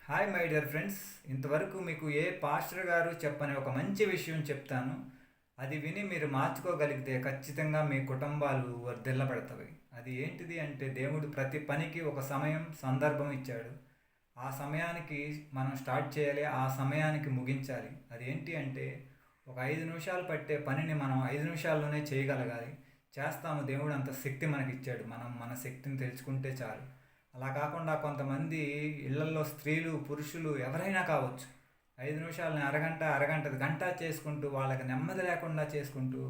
Hi my dear friends. ఇంతవరకు మీకు ఏ pastor గారు చెప్పని ఒక మంచి విషయం చెప్తాను. అది విని మీరు మార్చుకోగలిగితే ఖచ్చితంగా మీ కుటుంబాలు వర్ధిల్లబడతవి. అది ఏంటిది అంటే దేవుడు ప్రతి పనికి ఒక సమయం, సందర్భం ఇచ్చాడు. ఆ సమయానికి మనం స్టార్ట్ చేయాలి, ఆ సమయానికి ముగించాలి. అది ఏంటి అంటే ఒక 5 నిమిషాలు పట్టే పనిని మనం 5 నిమిషాల్లోనే చేయగలగాలి. చేస్తాము. దేవుడు అంత శక్తి మనకిచ్చాడు. మనం మన శక్తిని తెలుసుకుంటే చాలు. అలా కాకుండా కొంతమంది ఇళ్లల్లో స్త్రీలు పురుషులు ఎవరైనా కావచ్చు, 5 నిమిషాలని అరగంట అరగంట గంట చేసుకుంటూ వాళ్ళకి నెమ్మది లేకుండా చేసుకుంటూ,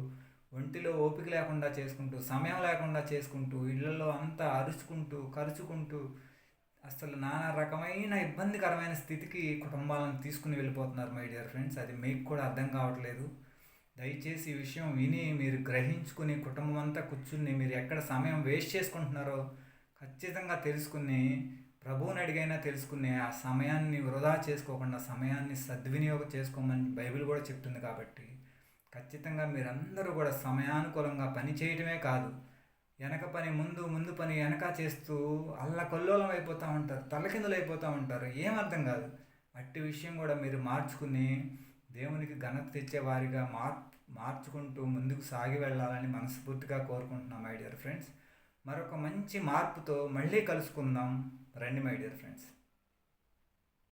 ఒంటిలో ఓపిక లేకుండా చేసుకుంటూ, సమయం లేకుండా చేసుకుంటూ, ఇళ్లలో అంతా అరుచుకుంటూ కరుచుకుంటూ అసలు నానా రకమైన ఇబ్బందికరమైన స్థితికి కుటుంబాలను తీసుకుని వెళ్ళిపోతున్నారు మై డియర్ ఫ్రెండ్స్. అది మీకు కూడా అర్థం కావట్లేదు. దయచేసి ఈ విషయం విని మీరు గ్రహించుకుని కుటుంబం అంతా కూర్చుని మీరు ఎక్కడ సమయం వేస్ట్ చేసుకుంటున్నారో ఖచ్చితంగా తెలుసుకుని, ప్రభువుని అడిగైనా తెలుసుకుని ఆ సమయాన్ని వృధా చేసుకోకుండా సమయాన్ని సద్వినియోగం చేసుకోమని బైబిల్ కూడా చెప్తుంది. కాబట్టి ఖచ్చితంగా మీరందరూ కూడా సమయానుకూలంగా పని చేయటమే కాదు, వెనక పని ముందు, ముందు పని వెనక చేస్తూ అల్లకల్లోలం అయిపోతూ ఉంటారు, తలకిందులు అయిపోతూ ఉంటారు, ఏమర్థం కాదు. అట్టి విషయం కూడా మీరు మార్చుకుని దేవునికి ఘనత తెచ్చే వారిగా మార్చుకుంటూ ముందుకు సాగి వెళ్ళాలని మనస్ఫూర్తిగా కోరుకుంటున్నాం మై డియర్ ఫ్రెండ్స్. మరొక మంచి మార్పుతో మళ్ళీ కలుసుకుందాం. రండి మై డియర్ ఫ్రెండ్స్.